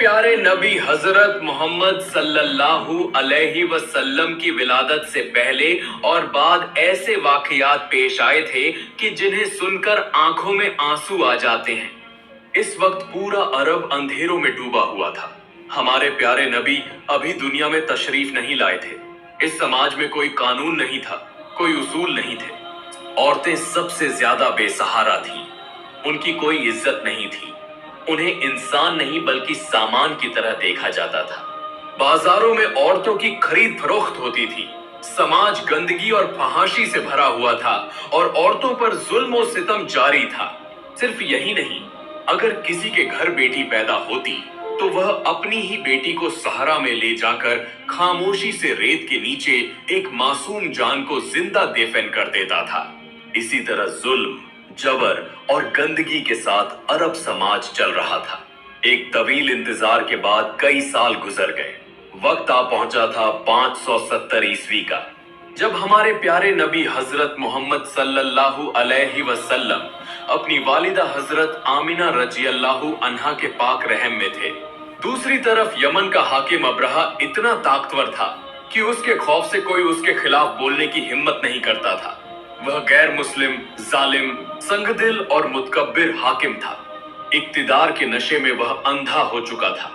प्यारे नबी हजरत मोहम्मद सल्लल्लाहु अलैहि वसल्लम की विलादत से पहले और बाद ऐसे वाकयात पेश आए थे कि जिन्हें सुनकर आंखों में आंसू आ जाते हैं। इस वक्त पूरा अरब अंधेरों में डूबा हुआ था। हमारे प्यारे नबी अभी दुनिया में तशरीफ नहीं लाए थे। इस समाज में कोई कानून नहीं था, कोई उसूल नहीं थे। औरतें सबसे ज्यादा बेसहारा थीं। उनकी कोई इज्जत नहीं थी। उन्हें इंसान नहीं बल्कि सामान की तरह देखा जाता था। बाजारों में औरतों की खरीद फरोख्त होती थी। समाज गंदगी और फहाशी से भरा हुआ था और औरतों पर जुल्म और सितम जारी था। सिर्फ यही नहीं, अगर किसी के घर बेटी पैदा होती तो वह अपनी ही बेटी को सहारा में ले जाकर खामोशी से रेत के नीचे एक मासूम जान को जिंदा दफन कर देता था। इसी तरह जुल्म, जबर और गंदगी के साथ अरब समाज चल रहा था। एक तवील इंतजार के बाद कई साल गुजर गए। वक्त आ पहुंचा था 570 ईस्वी का, जब हमारे प्यारे नबी हजरत मोहम्मद सल्लल्लाहु अलैहि वसल्लम अपनी वालिदा हजरत आमिना रजी अल्लाहु अन्हा के पाक रहम में थे। दूसरी तरफ यमन का हाकिम अब्रहा इतना ताकतवर था कि उसके खौफ से कोई उसके खिलाफ बोलने की हिम्मत नहीं करता था। वह गैर मुस्लिम, जालिम, संगदिल और मुतकब्बिर हाकिम था। इक्तिदार के नशे में वह अंधा हो चुका था।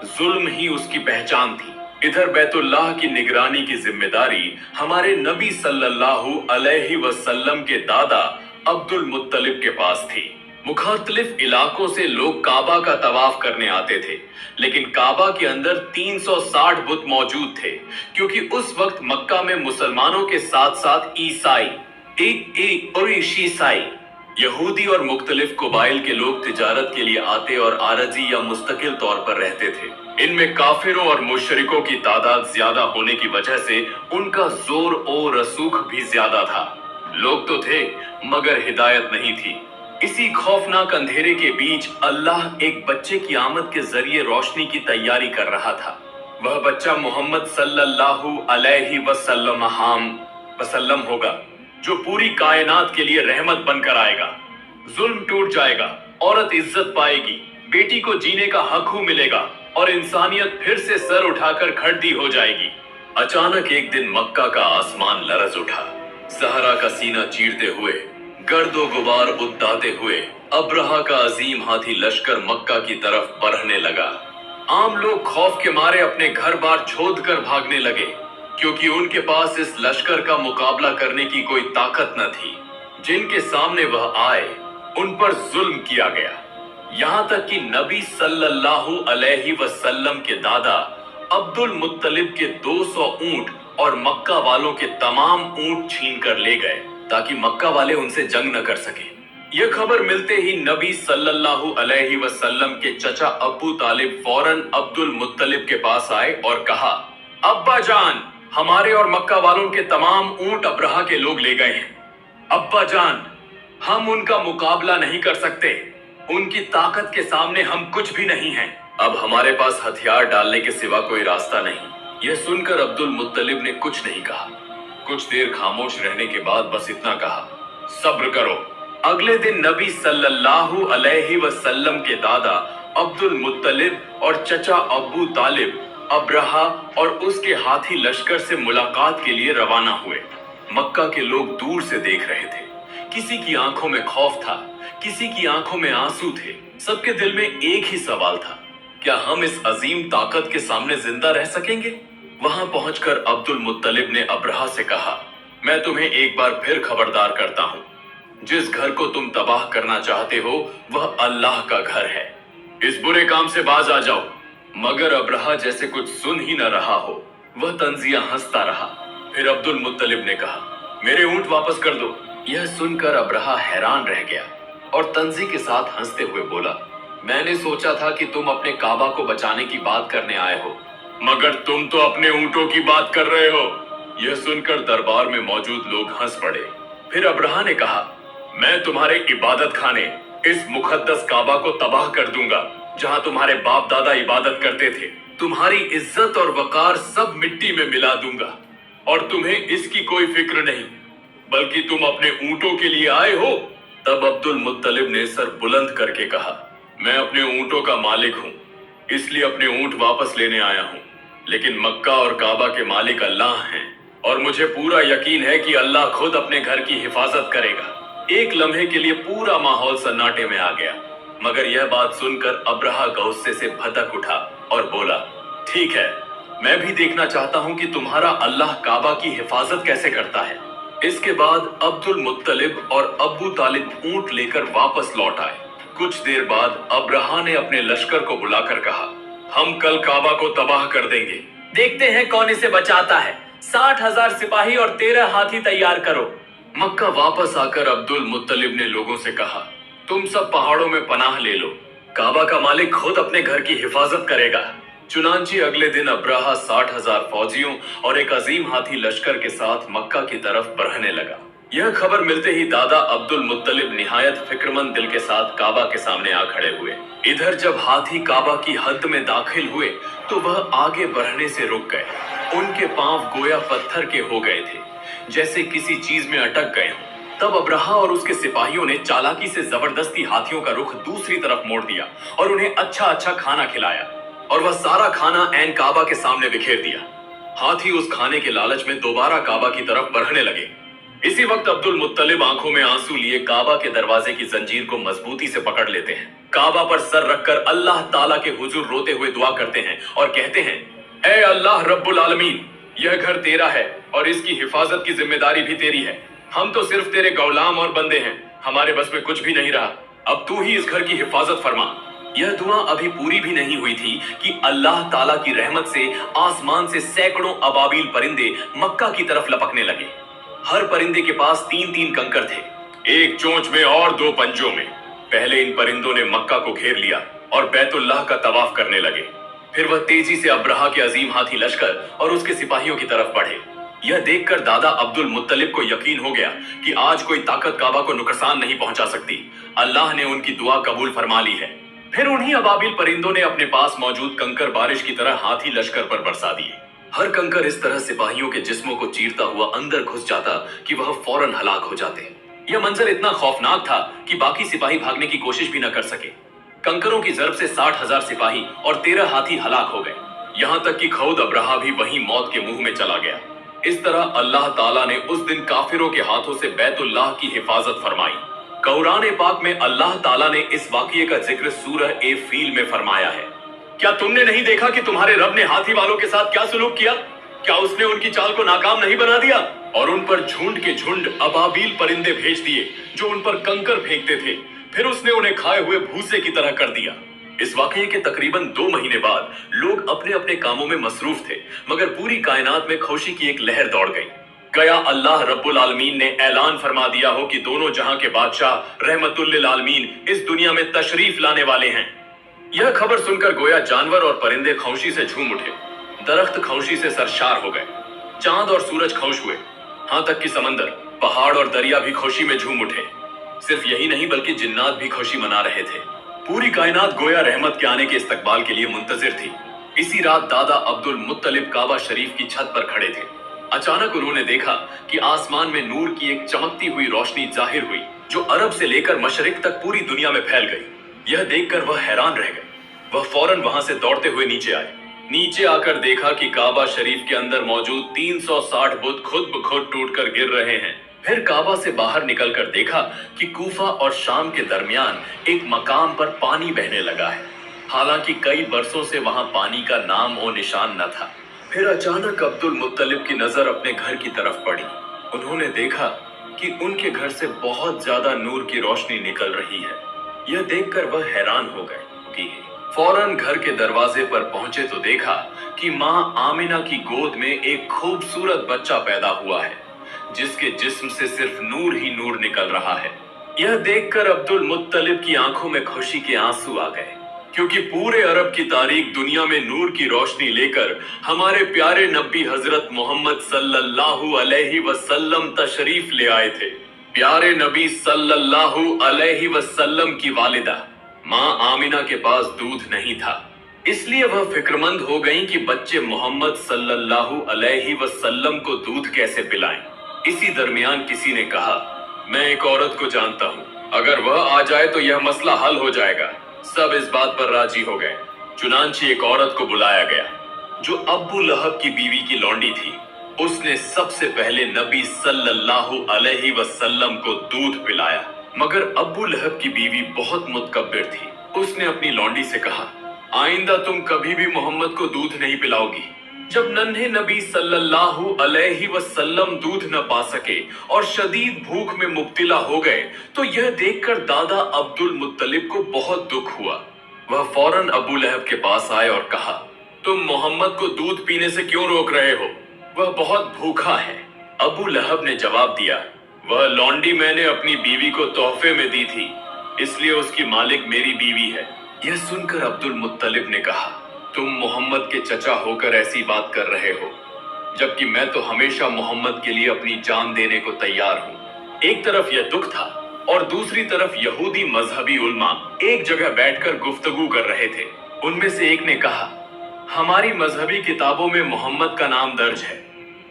जुल्म ही उसकी पहचान थी। इधर बैतुल्लाह की निगरानी की जिम्मेदारी हमारे नबी सल्लल्लाहु अलैहि वसल्लम के दादा अब्दुल मुत्तलिब के पास थी। मुखातलिफ इलाकों से लोग काबा का तवाफ करने आते थे, लेकिन काबा के अंदर 360 बुत मौजूद थे, क्योंकि उस वक्त मक्का में मुसलमानों के साथ साथ ईसाई और ईसाई, यहूदी और मुख्तलिफ कबाइल के लोग तिजारत के लिए आते और आरजी या मुस्तकिल तौर पर रहते थे। इनमें काफिरों और मुशरिकों की तादाद ज्यादा होने की वजह से उनका जोर और रसूख भी ज्यादा था। लोग तो थे मगर हिदायत नहीं थी। इसी खौफनाक अंधेरे के बीच अल्लाह एक बच्चे की आमद के जरिए रोशनी की तैयारी कर रहा था। वह बच्चा मोहम्मद सल्लल्लाहु अलैहि वसल्लम होगा, जो पूरी कायनात के लिए रहमत बनकर आएगा। जुल्म टूट जाएगा, औरत इज्जत पाएगी, बेटी को जीने का हक मिलेगा और इंसानियत फिर से सर उठाकर खड़ी हो जाएगी। अचानक एक दिन मक्का का आसमान लरज उठा। सहरा का सीना चीरते हुए, गर्दो गुबार उड़ाते हुए अब्रहा का अजीम हाथी लश्कर मक्का की तरफ बढ़ने लगा। आम लोग खौफ के मारे अपने घर बार छोड़ कर भागने लगे, क्योंकि उनके पास इस लश्कर का मुकाबला करने की कोई ताकत न थी। जिनके सामने वह आए, उन पर जुल्म किया गया। यहाँ तक कि नबी सल्लल्लाहु अलैहि वसल्लम के दादा अब्दुल मुत्तलिब के 200 ऊंट और मक्का वालों के तमाम ऊंट छीन कर ले गए, ताकि मक्का वाले उनसे जंग न कर सके। यह खबर मिलते ही नबी सल्लल्लाहु अलैहि वसल्लम के चचा अबू तालिब फौरन अब्दुल मुत्तलिब के पास आए और कहा, अब्बा जान, हमारे और मक्का वालों के तमाम ऊंट अब्रहा के लोग ले गए हैं। अब्बा जान, हम उनका मुकाबला नहीं कर सकते। उनकी ताकत के सामने हम कुछ भी नहीं हैं। अब हमारे पास हथियार डालने के सिवा कोई रास्ता नहीं। यह सुनकर अब्दुल मुत्तलिब ने कुछ नहीं कहा। कुछ देर खामोश रहने के बाद बस इतना कहा, सब्र करो। अगले दिन नबी सल्लल्लाहु अलैहि वसल्लम के दादा अब्दुल मुत्तलिब और चचा अबू तालिब अब्रहा और उसके हाथी लश्कर से मुलाकात के लिए रवाना हुए। मक्का के लोग दूर से देख रहे थे। किसी की आंखों में खौफ था, किसी की आंखों में आंसू थे। सबके दिल में एक ही सवाल था, क्या हम इस अजीम ताकत के सामने जिंदा रह सकेंगे? वहां पहुंचकर अब्दुल मुत्तलिब ने अब्रहा से कहा, मैं तुम्हें एक बार फिर खबरदार करता हूं, जिस घर को तुम तबाह करना चाहते हो वह अल्लाह का घर है। इस बुरे काम से बाज आ जाओ। मगर अब्रहा जैसे कुछ सुन ही न रहा हो, वह तंजिया हंसता रहा। फिर अब्दुल मुत्तलिब ने कहा, मेरे ऊंट वापस कर दो। यह सुनकर अब्रहा हैरान रह गया और तंजी के साथ हंसते हुए बोला, मैंने सोचा था कि तुम अपने काबा को बचाने की बात करने आए हो, मगर तुम तो अपने ऊंटों की बात कर रहे हो। यह सुनकर दरबार में मौजूद लोग हंस पड़े। फिर अब्रहा ने कहा, मैं तुम्हारे इबादत खाने, इस मुकद्दस काबा को तबाह कर दूंगा, जहां तुम्हारे बाप दादा इबादत करते थे। तुम्हारी इज्जत और वकार सब मिट्टी में मिला दूंगा, और तुम्हें इसकी कोई फिक्र नहीं, बल्कि तुम अपने ऊंटों के लिए आए हो। तब अब्दुल मुत्तलिब ने सर बुलंद करके कहा, मैं अपने ऊंटों का मालिक हूं। इसलिए अपने ऊंट वापस लेने आया हूँ। लेकिन मक्का और काबा के मालिक अल्लाह हैं और मुझे पूरा यकीन है कि अल्लाह खुद अपने घर की हिफाजत करेगा। एक लम्हे के लिए पूरा माहौल सन्नाटे में आ गया, मगर यह बात सुनकर अब्रहा गुस्से से भड़क उठा और बोला, ठीक है, मैं भी देखना चाहता हूँ कि तुम्हारा अल्लाह काबा की हिफाजत कैसे करता है। इसके बाद अब्दुल मुत्तलिब और अब्बू तालिब ऊंट लेकर वापस लौट आए। कुछ देर बाद अब्रहा ने अपने लश्कर को बुलाकर कहा, हम कल काबा को तबाह कर देंगे, देखते हैं कौन इसे बचाता है। 60,000 सिपाही और 13 हाथी तैयार करो। मक्का वापस आकर अब्दुल मुत्तलिब ने लोगों से कहा, तुम सब पहाड़ों में पनाह ले लो, काबा का मालिक खुद अपने घर की हिफाजत करेगा। चुनांचे अगले दिन अब्राहा 60,000 फौजियों और एक अजीम हाथी लश्कर के साथ मक्का की तरफ बढ़ने लगा। यह खबर मिलते ही दादा अब्दुल मुत्तलिब निहायत फिक्रमंद दिल के साथ काबा के सामने आ खड़े हुए। इधर जब हाथी काबा की हद में दाखिल हुए तो वह आगे बढ़ने से रुक गए। उनके पांव गोया पत्थर के हो गए थे, जैसे किसी चीज में अटक गए हों। तब अब्राहा और उसके सिपाहियों ने चालाकी से जबरदस्ती हाथियों का रुख दूसरी तरफ मोड़ दिया और उन्हें अच्छा अच्छा खाना खिलाया, और वह सारा खाना ऐन काबा के सामने बिखेर दिया। हाथी उस खाने के लालच में दोबारा काबा की तरफ बढ़ने लगे। इसी वक्त अब्दुल मुत्तलिब आंखों में आंसू लिए काबा के दरवाजे की जंजीर को मजबूती से पकड़ लेते हैं। काबा पर सर रखकर अल्लाह ताला के हुजूर रोते हुए दुआ करते हैं और कहते हैं, ऐ अल्लाह रब्बुल आलमीन, यह घर तेरा है और इसकी हिफाजत की जिम्मेदारी भी तेरी है। हम तो सिर्फ तेरे गुलाम और बंदे हैं, हमारे बस में कुछ भी नहीं रहा। अब तू ही इस घर की हिफाजत फरमा। यह दुआ अभी पूरी भी नहीं हुई थी कि अल्लाह ताला की रहमत से आसमान से सैकड़ों अबाबिल परिंदे मक्का की तरफ लपकने लगे। हर परिंदे के पास 3-3 कंकर थे, एक चोंच में और 2 पंजों में। पहले इन परिंदों ने मक्का को घेर लिया और बैतुल्लाह का तवाफ करने लगे। फिर वह तेजी से अब्रहा के अजीम हाथी लश्कर और उसके सिपाहियों की तरफ बढ़े। यह देखकर दादा अब्दुल मुत्तलिब को यकीन हो गया कि आज कोई ताकत काबा को नुकसान नहीं पहुंचा सकती। अल्लाह ने उनकी दुआ कबूल फरमा ली है। फिर उन्हीं अबाबिल परिंदों ने अपने पास मौजूद कंकर बारिश की तरह हाथी लश्कर पर बरसा दिए। हर कंकर इस तरह सिपाहियों के जिस्मों को चीरता हुआ अंदर घुस जाता कि वह फौरन हलाक हो जाते। यह मंजर इतना खौफनाक था कि बाकी सिपाही भागने की कोशिश भी न कर सके। कंकरों की जरब से 60,000 सिपाही और 13 हाथी हलाक हो गए। यहाँ तक कि खुद अब्रहा भी वहीं मौत के मुंह में चला गया। इस तरह अल्लाह ताला ने उस दिन काफिरों के हाथों से बैतुल्लाह की हिफाजत फरमाई। कुरान पाक में अल्लाह ताला ने इस वाक़ये का जिक्र सूरह ए फील में फरमाया है। क्या तुमने नहीं देखा कि तुम्हारे रब ने हाथी वालों के साथ क्या सलूक किया? क्या उसने उनकी चाल को नाकाम नहीं बना दिया और उन पर झुंड के झुंड अबाबील परिंदे भेज दिए जो उन पर कंकर फेंकते थे। फिर उसने उन्हें खाए हुए भूसे की तरह कर दिया। इस वाक़ये के तकरीबन 2 महीने बाद लोग अपने अपने कामों में मसरूफ थे, मगर पूरी कायनात में खुशी की एक लहर दौड़ गई। गया अल्लाह रब्बुल आलमीन ने ऐलान फरमा दिया हो कि दोनों जहां के बादशाह रहमतुल लिल आलमीन इस दुनिया में तशरीफ लाने वाले हैं। यह खबर सुनकर गोया जानवर और परिंदे खौशी से झूम उठे, दरख्त खौशी से सरशार हो गए, चांद और सूरज खुश हुए, हाँ तक कि समंदर, पहाड़ और दरिया भी खुशी में झूम उठे। सिर्फ यही नहीं बल्कि जिन्नात भी खुशी मना रहे थे। पूरी कायनात गोया रहमत के आने के इस्तकबाल के लिए मुंतजिर थी। इसी रात दादा अब्दुल मुत्तलिब काबा शरीफ की छत पर खड़े थे। अचानक उन्होंने देखा कि आसमान में नूर की एक चमकती हुई रोशनी जाहिर हुई जो अरब से लेकर मशरिक तक पूरी दुनिया में फैल गई। यह देखकर वह हैरान रह गए। वह फौरन वहां से दौड़ते हुए नीचे आए। नीचे आकर देखा कि काबा शरीफ के अंदर मौजूद 360 बुत खुद ब खुद टूटकर गिर रहे हैं। फिर काबा से बाहर निकलकर देखा कि कूफा और शाम के दरमियान एक मकाम पर पानी बहने लगा है, हालांकि कई बरसों से वहां पानी का नाम और निशान न था। फिर अचानक अब्दुल मुत्तलिब की नजर अपने घर की तरफ पड़ी। उन्होंने देखा कि उनके घर से बहुत ज्यादा नूर की रोशनी निकल रही है। यह देखकर वह हैरान हो गए कि फौरन घर के दरवाजे पर पहुंचे तो देखा कि माँ आमिना की गोद में एक खूबसूरत बच्चा पैदा हुआ है जिसके जिस्म से सिर्फ नूर ही नूर निकल रहा है। यह देखकर अब्दुल मुत्तलिब की आंखों में खुशी के आंसू आ गए, क्योंकि पूरे अरब की तारीख दुनिया में नूर की रोशनी लेकर हमारे प्यारे नबी हजरत मोहम्मद सल्लल्लाहु अलैहि वसल्लम तशरीफ ले आए थे। प्यारे नबी सल्लल्लाहु अलैहि वसल्लम की वालिदा माँ आमिना के पास दूध नहीं था, इसलिए वह फिक्रमंद हो गईं कि बच्चे मोहम्मद सल्लल्लाहु अलैहि वसल्लम को दूध कैसे पिलाएं। इसी दरमियान किसी ने कहा, मैं एक औरत को जानता हूँ, अगर वह आ जाए तो यह मसला हल हो जाएगा। सब इस बात पर राजी हो गए। चुनांची एक औरत को बुलाया गया जो अब्बू लहब की बीवी की लौंडी थी। उसने सबसे पहले नबी सल्लल्लाहु अलैहि वसल्लम को दूध पिलाया, मगर अब्बू लहब की बीवी बहुत मुतकब्बिर थी। उसने अपनी लौंडी से कहा, आइंदा तुम कभी भी मोहम्मद को दूध नहीं पिलाओगी। जब नन्हे नबी सल्लल्लाहु अलैहि वसल्लम दूध न पा सके और शदीद भूख में मुब्तिला हो गए, तो यह देखकर दादा अब्दुल मुत्तलिब को बहुत दुख हुआ। वह फौरन अबू लहब के पास आए और कहा, तुम मोहम्मद को दूध पीने से क्यों रोक रहे हो? वह बहुत भूखा है। अबू लहब ने जवाब दिया, वह लौंडी मैंने अपनी बीवी को तोहफे में दी थी, इसलिए उसकी मालिक मेरी बीवी है। यह सुनकर अब्दुल मुत्तलिब ने कहा, तुम मोहम्मद के चचा होकर ऐसी बात कर रहे हो, जबकि मैं तो हमेशा मोहम्मद के लिए अपनी जान देने को तैयार हूँ। एक तरफ यह दुख था और दूसरी तरफ यहूदी मजहबी उल्मा एक जगह बैठकर गुफ्तगू कर रहे थे। उनमें से एक ने कहा, हमारी मजहबी किताबों में मोहम्मद का नाम दर्ज है।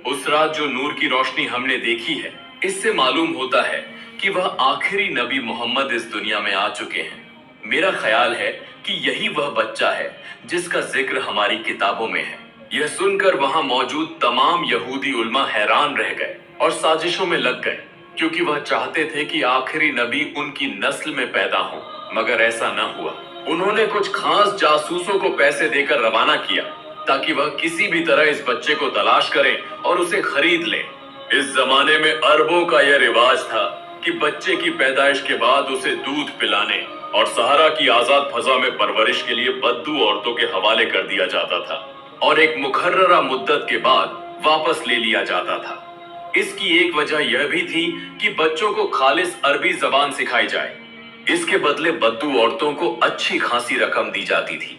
उस रात जो नूर की रोशनी हमने देखी है, इससे मालूम होता है कि वह आखिरी नबी मोहम्मद इस दुनिया में आ चुके हैं। मेरा ख्याल है कि यही वह बच्चा है जिसका जिक्र हमारी किताबों में है। यह सुनकर वहां मौजूद तमाम यहूदी उल्मा हैरान रह गए और साजिशों में लग गए, क्योंकि वह चाहते थे कि आखिरी नबी उनकी नस्ल में पैदा हो, मगर ऐसा न हुआ। उन्होंने कुछ खास जासूसों को पैसे देकर रवाना किया ताकि वह किसी भी तरह इस बच्चे को तलाश करें और उसे खरीद लें। इस जमाने में अरबों का यह रिवाज था कि बच्चे की पैदाइश के बाद उसे दूध पिलाने और सहारा की आजाद फजा में परवरिश के लिए बद्दू औरतों के हवाले कर दिया जाता था और एक मुकर्ररा मुद्दत के बाद वापस ले लिया जाता था। इसकी एक वजह यह भी थी कि बच्चों को खालिस अरबी जबान सिखाई जाए। इसके बदले बद्दू औरतों को अच्छी खासी रकम दी जाती थी।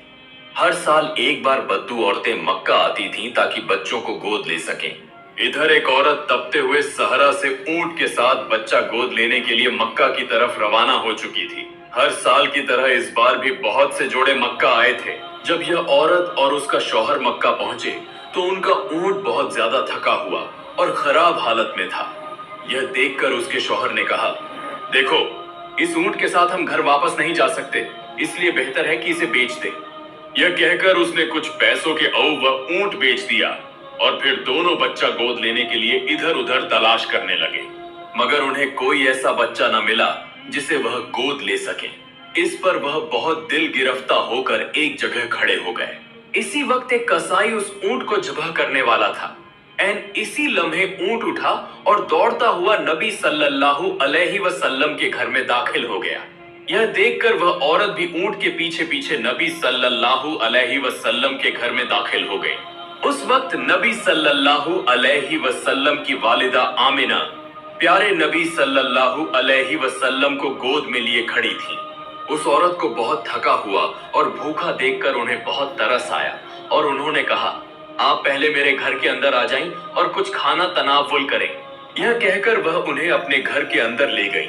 हर साल एक बार बद्दू औरतें मक्का आती थीं ताकि बच्चों को गोद ले सकें। इधर एक औरत तपते हुए सहरा से ऊंट के साथ बच्चा गोद लेने के लिए मक्का की तरफ रवाना हो चुकी थी। हर साल की तरह इस बार भी बहुत से जोड़े मक्का आए थे। जब यह औरत और उसका शौहर मक्का पहुंचे तो उनका ऊंट बहुत ज्यादा थका हुआ और खराब हालत में था। यह देखकर उसके शौहर ने कहा, देखो, इस ऊंट के साथ हम घर वापस नहीं जा सकते, इसलिए बेहतर है कि इसे बेच दे। यह कहकर उसने कुछ पैसों के अऊ वह ऊंट बेच दिया और फिर दोनों बच्चा गोद लेने के लिए इधर उधर तलाश करने लगे, मगर उन्हें कोई ऐसा बच्चा न मिला जिसे वह गोद ले सके। इस पर वह बहुत दिल गिरफ्ता होकर एक जगह खड़े हो गए। इसी वक्त एक कसाई उस ऊंट को ज़ब्ह करने वाला था। इसी लम्हे ऊंट उठा और दौड़ता हुआ नबी सल्लल्लाहु अलैहि वसल्लम के घर में दाखिल हो गया। यह देखकर वह औरत भी ऊंट के पीछे पीछे नबी सल्लल्लाहु अलैहि वसल्लम के घर में दाखिल हो गई। उस वक्त नबी सल्लल्लाहु अलैहि वसल्लम की वालिदा आमिना प्यारे नबी सल्लल्लाहु अलैहि वसल्लम को गोद में लिए खड़ी थी। उस औरत को बहुत थका हुआ और भूखा देखकर उन्हें बहुत तरस आया और उन्होंने कहा, आप पहले मेरे घर के अंदर आ जाएं और कुछ खाना तनावुल करें। यह कहकर वह उन्हें अपने घर के अंदर ले गई।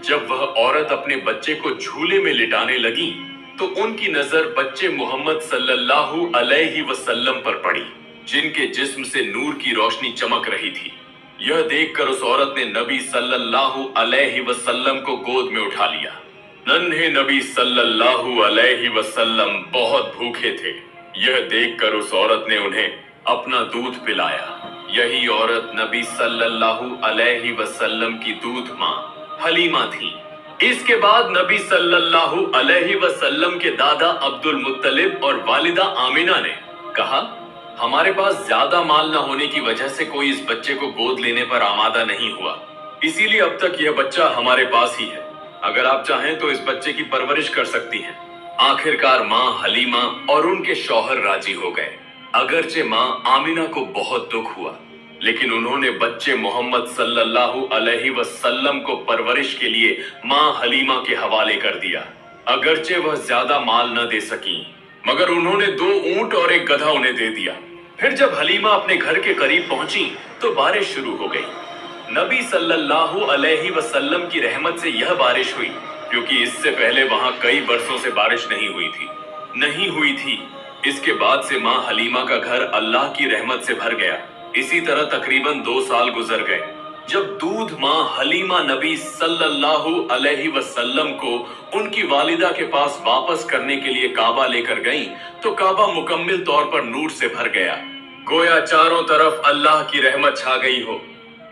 जब वह औरत अपने बच्चे को झूले में लिटाने लगी तो उनकी नजर बच्चे मोहम्मद सल्लल्लाहु अलैहि वसल्लम पर पड़ी, जिनके जिस्म से नूर की रोशनी चमक रही थी। यह देखकर उस औरत ने नबी सल्लल्लाहु अलैहि वसल्लम को गोद में उठा लिया। नन्हे नबी सल्लल्लाहु अलैहि वसल्लम बहुत भूखे थे। यह देखकर उस औरत ने उन्हें अपना दूध पिलाया। यही औरत नबी सल्लल्लाहु अलैहि वसल्लम की दूध मां हलीमा थी। इसके बाद नबी सल्लल्लाहु अलैहि वसल्लम के दादा अब्दुल मुत्तलिब और वालिदा आमिना ने कहा, हमारे पास ज्यादा माल न होने की वजह से कोई इस बच्चे को गोद लेने पर आमादा नहीं हुआ, इसीलिए अब तक यह बच्चा हमारे पास ही है। अगर आप चाहें तो इस बच्चे की परवरिश कर सकती हैं। आखिरकार माँ हलीमा और उनके शौहर राजी हो गए। अगरचे माँ आमिना को बहुत दुख हुआ, लेकिन उन्होंने बच्चे मोहम्मद सल्लल्लाहु अलैहि वसल्लम को परवरिश के लिए माँ हलीमा के हवाले कर दिया। अगरचे वह ज्यादा माल न दे सकी, मगर उन्होंने 2 ऊंट और एक गधा उन्हें दे दिया। फिर जब हलीमा अपने घर के करीब पहुंची तो बारिश शुरू हो गई। नबी सल्लल्लाहु अलैहि वसल्लम की रहमत से यह बारिश हुई, क्योंकि इससे पहले वहां कई बरसों से बारिश नहीं हुई थी। इसके बाद से माँ हलीमा का घर अल्लाह की रहमत से भर गया। इसी तरह तकरीबन 2 साल गुजर गए। जब दूध माँ हलीमा नबी सल्लल्लाहु अलैहि वसल्लम को उनकी वालिदा के पास वापस करने के लिए काबा लेकर गईं, तो काबा मुकम्मल तौर पर नूर से भर गया, गोया चारों तरफ अल्लाह की रहमत छा गई हो।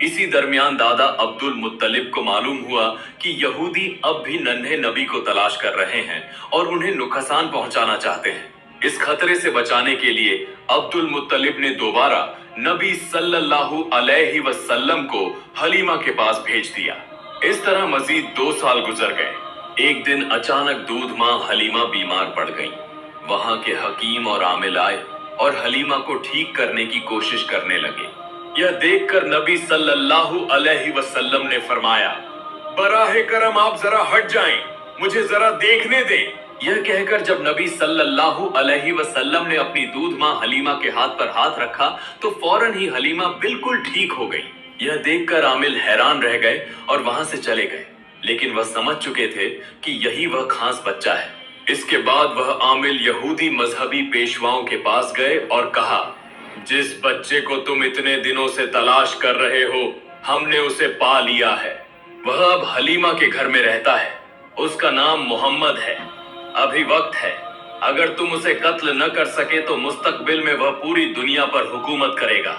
इसी दरमियान दादा अब्दुल मुत्तलिब को मालूम हुआ कि यहूदी अब भी नन्हे नबी को तलाश कर रहे हैं और उन्हें नुकसान पहुंचाना चाहते हैं। इस खतरे से बचाने के लिए अब्दुल मुत्तलिब ने दोबारा नबी सल्लल्लाहु अलैहि वसल्लम को हलीमा के पास भेज दिया। इस तरह मजीद 2 साल गुजर गए। एक दिन अचानक दूध माँ हलीमा बीमार पड़ गईं। वहां के हकीम और आमिल आए और हलीमा को ठीक करने की कोशिश करने लगे। यह देखकर नबी सल्लल्लाहु अलैहि वसल्लम ने फरमाया, बराहे करम आप जरा हट जाएं, मुझे जरा देखने दें। यह कहकर जब नबी सल्लल्लाहु अलैहि वसल्लम ने अपनी दूध माँ हलीमा के हाथ पर हाथ रखा तो फौरन ही हलीमा बिल्कुल ठीक हो गई। यह देखकर आमिल हैरान रह गए और वहां से चले गए, लेकिन वह समझ चुके थे कि यही वह खास बच्चा है। इसके बाद वह आमिल यहूदी मजहबी पेशवाओं के पास गए और कहा, जिस बच्चे को तुम इतने दिनों से तलाश कर रहे हो, हमने उसे पा लिया है। वह अब हलीमा के घर में रहता है। उसका नाम मोहम्मद है। अभी वक्त है, अगर तुम उसे कत्ल न कर सके तो मुस्तकबिल में वह पूरी दुनिया पर हुकूमत करेगा।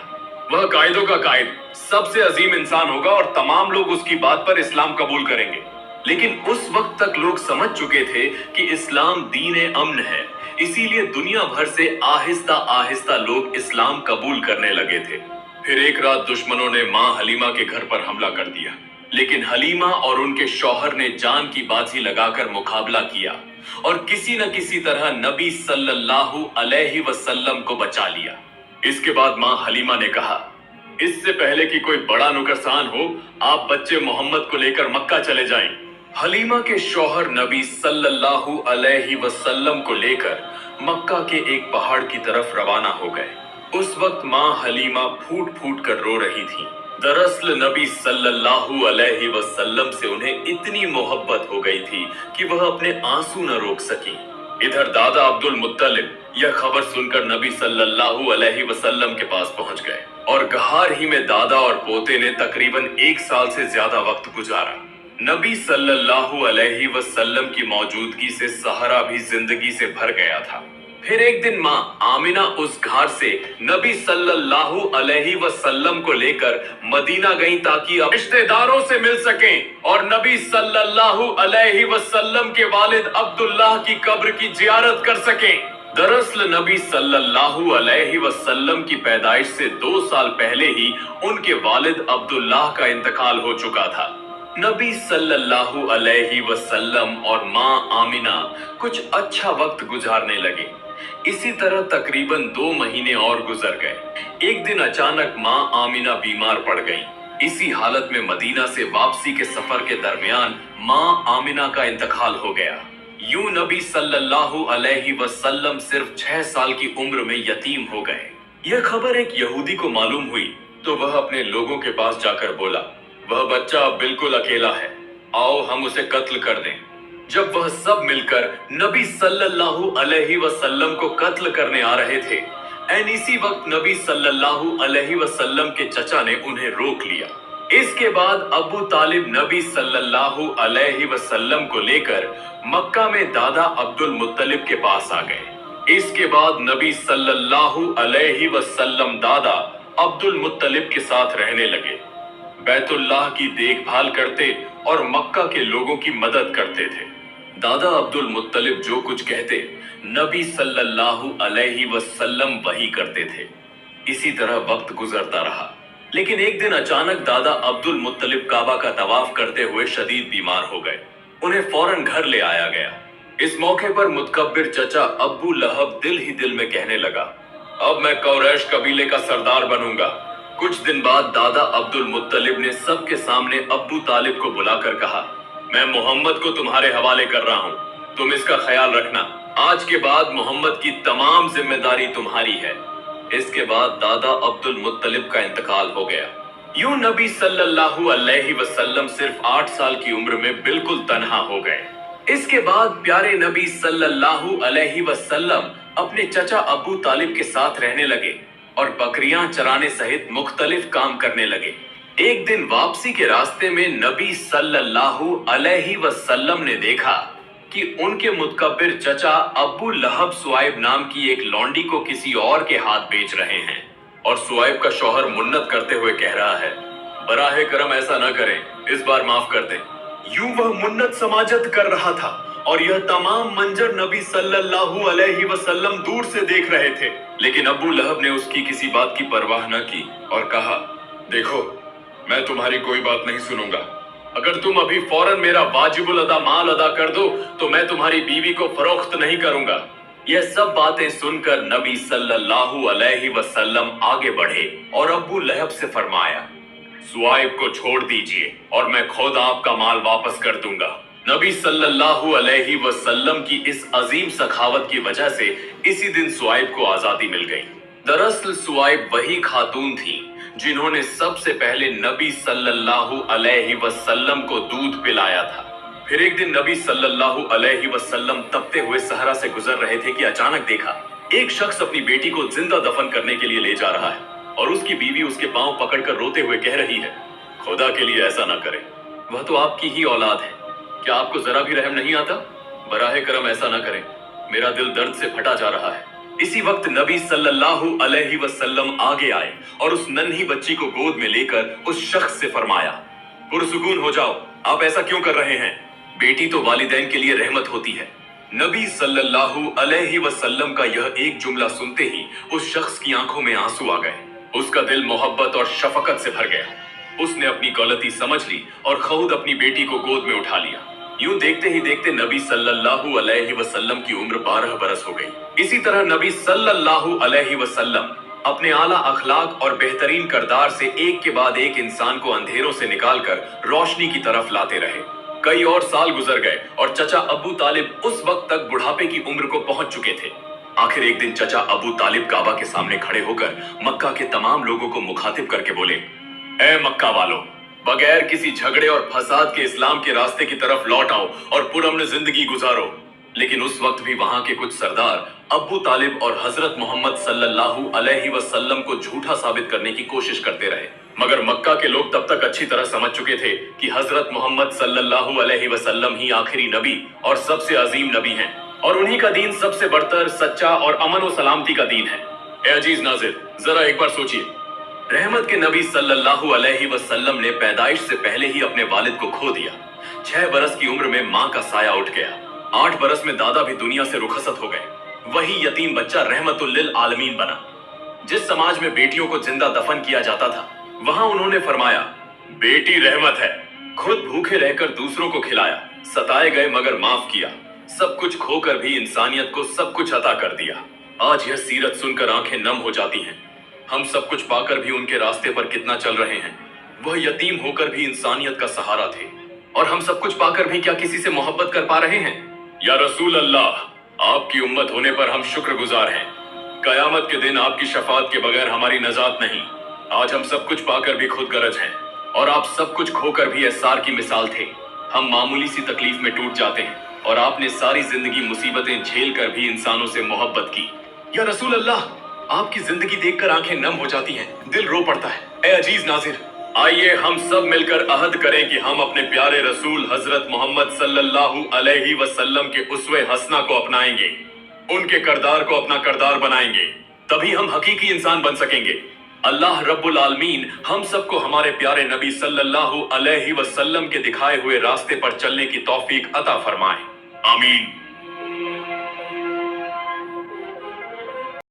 वह कायदों का कायद, सबसे अजीम इंसान होगा और तमाम लोग उसकी बात पर इस्लाम कबूल करेंगे। लेकिन उस वक्त तक लोग समझ चुके थे कि इस्लाम दीन अमन है, इसीलिए दुनिया भर से आहिस्ता आहिस्ता लोग इस्लाम कबूल करने लगे थे। फिर एक रात दुश्मनों ने माँ हलीमा के घर पर हमला कर दिया, लेकिन हलीमा और उनके शौहर ने जान की बाजी लगाकर मुकाबला किया और किसी न किसी तरह नबी सल्लल्लाहु अलैहि वसल्लम को बचा लिया। इसके बाद माँ हलीमा ने कहा, इससे पहले कि कोई बड़ा नुकसान हो, आप बच्चे मोहम्मद को लेकर मक्का चले जाएं। हलीमा के शौहर नबी सल्लल्लाहु अलैहि वसल्लम को लेकर मक्का के एक पहाड़ की तरफ रवाना हो गए। उस वक्त माँ हलीमा फूट फूट कर रो रही थी। दरअसल नबी सल्लल्लाहु अलैहि वसल्लम से उन्हें इतनी मोहब्बत हो गई थी कि वह अपने आंसू न रोक सकी। इधर दादा अब्दुल मुत्तलिब यह खबर सुनकर नबी सल्लल्लाहु अलैहि वसल्लम के पास पहुंच गए और गहार ही में दादा और पोते ने तकरीबन 1 साल से ज्यादा वक्त गुजारा। नबी सल्लल्लाहु अलैहि वसल्लम की मौजूदगी से सहरा भी जिंदगी से भर गया था। फिर एक दिन माँ आमिना उस घाट से नबी सल्लल्लाहु अलैहि वसल्लम को लेकर मदीना गईं ताकि अब रिश्तेदारों से मिल सकें और नबी सल्लल्लाहु अलैहि वसल्लम के वालिद अब्दुल्लाह की कब्र की जियारत कर सकें। दरअसल नबी सल्लल्लाहु अलैहि वसल्लम की पैदाइश से 2 साल पहले ही उनके वालिद अब्दुल्लाह का इंतकाल हो चुका था। नबी सल्लल्लाहु अलैहि वसल्लम और माँ आमिना कुछ अच्छा वक्त गुजारने लगे। इसी तरह तकरीबन 2 महीने और गुजर गए। एक दिन अचानक माँ आमिना बीमार पड़ गईं। इसी हालत में मदीना से वापसी के सफर के दरमियान माँ आमिना का इंतकाल हो गया। यूं नबी सल्लल्लाहु अलैहि वसल्लम सिर्फ 6 साल की उम्र में यतीम हो गए। यह खबर एक यहूदी को मालूम हुई तो वह अपने लोगों के पास जाकर बोला, वह बच्चा अब बिल्कुल अकेला है, आओ हम उसे कत्ल कर दें। जब वह सब मिलकर नबी सल्लल्लाहु अलैहि वसल्लम को कत्ल करने आ रहे थे, एन इसी वक्त नबी सल्लल्लाहु अलैहि वसल्लम के चचा ने उन्हें रोक लिया। इसके बाद अबू तालिब नबी सल्लल्लाहु अलैहि वसल्लम को लेकर मक्का में दादा अब्दुल मुत्तलिब के पास आ गए। इसके बाद नबी सल्लल्लाहु अलैहि वसल्लम दादा अब्दुल मुत्तलिब के साथ रहने लगे, बैतुल्लाह की देखभाल करते और मक्का के लोगों की मदद करते थे। दादा अब्दुल मुत्तलिब जो कुछ कहते नबी सल्लल्लाहु अलैहि वसल्लम वही करते थे। इसी तरह वक्त गुजरता रहा, लेकिन एक दिन अचानक दादा अब्दुल मुत्तलिब काबा का तवाफ करते हुए शदीद बीमार हो गए। उन्हें फौरन घर ले आया गया। इस मौके पर मुतकब्बिर चचा अब्बू लहब दिल ही दिल में कहने लगा, अब मैं कुरैश कबीले का सरदार बनूंगा। कुछ दिन बाद दादा अब्दुल मुत्तलिब ने सबके सामने अब्बू तालिब को बुलाकर कहा, मैं मोहम्मद को तुम्हारे हवाले कर रहा हूँ, तुम इसका ख्याल रखना। आज के बाद मोहम्मद की तमाम जिम्मेदारी तुम्हारी है। इसके बाद दादा अब्दुल मुत्तलिब का इंतकाल हो गया। यूं नबी सल्लल्लाहु अलैहि वसल्लम सिर्फ 8 साल की उम्र में बिल्कुल तन्हा हो गए। इसके बाद प्यारे नबी सल्लल्लाहु अलैहि वसल्लम अपने चचा अब्बू तालिब के साथ रहने लगे और बकरियां चराने सहित मुख्तलिफ काम करने लगे। एक दिन वापसी के रास्ते में नबी सल्लल्लाहु अलैहि वसल्लम ने देखा कि उनके मुतकब्बिर चचा अब्बू लहब सुआइब नाम की एक लौंडी को किसी और के हाथ बेच रहे हैं, और सुआइब का शौहर मुन्नत करते हुए कह रहा है, बराहे करम ऐसा न करें, इस बार माफ कर दें। यूं वह मुन्नत समाजत कर रहा था और यह तमाम मंजर नबी सल्लल्लाहु अलैहि वसल्लम दूर से देख रहे थे, लेकिन अब्बू लहब ने उसकी किसी बात की परवाह न की और कहा, देखो मैं तुम्हारी कोई बात नहीं सुनूंगा। अगर तुम अभी फौरन मेरा वाजिबुल अदा माल अदा कर दो तो मैं तुम्हारी बीवी को फरोख्त नहीं करूंगा। यह सब बातें सुनकर नबी सल्लल्लाहु अलैहि वसल्लम आगे बढ़े और अब्बू लहब से फरमाया, सुआइब को छोड़ दीजिए और मैं खुद आपका माल वापस कर दूंगा। नबी सल्लल्लाहु अलैहि वसल्लम की इस अजीम सखावत की वजह से इसी दिन सुआइब को आजादी मिल गई। दरअसल सुआइब वही खातून थी जिन्होंने सबसे पहले नबी सल्लल्लाहु अलैहि वसल्लम को दूध पिलाया था। फिर एक दिन नबी सल्लल्लाहु अलैहि वसल्लम तपते हुए सहरा से गुजर रहे थे कि अचानक देखा एक शख्स अपनी बेटी को जिंदा दफन करने के लिए ले जा रहा है और उसकी बीवी उसके पांव पकड़कर रोते हुए कह रही है, खुदा के लिए ऐसा ना करें, वह तो आपकी ही औलाद है, क्या आपको जरा भी रहम नहीं आता? बराहे करम ऐसा ना करें, मेरा दिल दर्द से फटा जा रहा है। इसी वक्त नबी सल्लल्लाहु अलैहि वसल्लम आगे आए और उस नन्ही बच्ची को गोद में लेकर उस शख्स से फरमाया, पुरसुकून हो जाओ, आप ऐसा क्यों कर रहे हैं? बेटी तो वालिदैन के लिए रहमत होती है। नबी सल्लल्लाहु अलैहि वसल्लम का यह एक जुमला सुनते ही उस शख्स की आंखों में आंसू आ गए। उसका दिल मोहब्बत और शफकत से भर गया। उसने अपनी गलती समझ ली और खुद अपनी बेटी को गोद में उठा लिया। यूं देखते ही देखते नबी सल्लल्लाहु अलैहि वसल्लम की उम्र 12 बरस हो गई। इसी तरह नबी सल्लल्लाहु अलैहि वसल्लम अपने आला अखलाक और बेहतरीन किरदार से एक के बाद एक इंसान को अंधेरों से निकालकर रोशनी की तरफ लाते रहे। कई और साल गुजर गए और चचा अबू तालिब उस वक्त तक बुढ़ापे की उम्र को पहुंच चुके थे। आखिर एक दिन चचा अबू तालिब काबा के सामने खड़े होकर मक्का के तमाम लोगों को मुखातिब करके बोले, ए मक्का वालों, बगैर किसी झगड़े और फसाद के इस्लाम के रास्ते की तरफ लौट आओ और पुरअमन जिंदगी गुजारो। लेकिन उस वक्त भी वहां के कुछ सरदार अब्बू तालिब और हजरत मोहम्मद सल्लल्लाहु अलैहि वसल्लम को झूठा साबित करने की कोशिश करते रहे। मगर मक्का के लोग तब तक अच्छी तरह समझ चुके थे कि हजरत मोहम्मद सल्लल्लाहु अलैहि वसल्लम ही आखिरी नबी और सबसे अजीम नबी हैं और उन्हीं का दीन सबसे बढ़कर सच्चा और अमन और सलामती का दीन है। ए अजीज नाज़िर, जरा एक बार सोचिए, रहमत के नबी सल्लल्लाहु अलैहि वसल्लम ने पैदाइश से पहले ही अपने वालिद को खो दिया। 6 बरस की उम्र में माँ का साया उठ गया। 8 बरस में दादा भी दुनिया से रुखसत हो गए। वही यतीम बच्चा रहमतुल लिल आलमीन बना। जिस समाज में बेटियों को जिंदा दफन किया जाता था, वहां उन्होंने फरमाया, बेटी रहमत है। खुद भूखे रहकर दूसरों को खिलाया, सताए गए मगर माफ किया, सब कुछ खोकर भी इंसानियत को सब कुछ अता कर दिया। आज यह सीरत सुनकर आंखें नम हो जाती हैं। हम सब कुछ पाकर भी उनके रास्ते पर कितना चल रहे हैं। वह यतीम होकर भी इंसानियत का सहारा थे और हम सब कुछ पाकर भी क्या किसी से मोहब्बत कर पा रहे हैं? या रसूल अल्लाह, आपकी उम्मत होने पर हम शुक्रगुजार हैं। कयामत के दिन आपकी शफात के बगैर हमारी नजात नहीं। आज हम सब कुछ पाकर भी खुद गरज हैं और आप सब कुछ खोकर भी एहसार की मिसाल थे। हम मामूली सी तकलीफ में टूट जाते हैं और आपने सारी जिंदगी मुसीबतें झेल कर भी इंसानों से मोहब्बत की। या रसूल अल्लाह, आपकी जिंदगी देखकर आंखें नम हो जाती हैं, दिल रो पड़ता है। ए अजीज नाज़िर, आइए हम सब मिलकर अहद करें कि हम अपने प्यारे रसूल हजरत मोहम्मद सल्लल्लाहु अलैहि वसल्लम के उसवे हसना को अपनाएंगे, उनके किरदार को अपना किरदार बनाएंगे, तभी हम हकीकी इंसान बन सकेंगे। अल्लाह रब्बुल आलमीन हम सबको हमारे प्यारे नबी सल्लल्लाहु अलैहि वसल्लम के दिखाए हुए रास्ते पर चलने की तौफीक अता फरमाए। आमीन।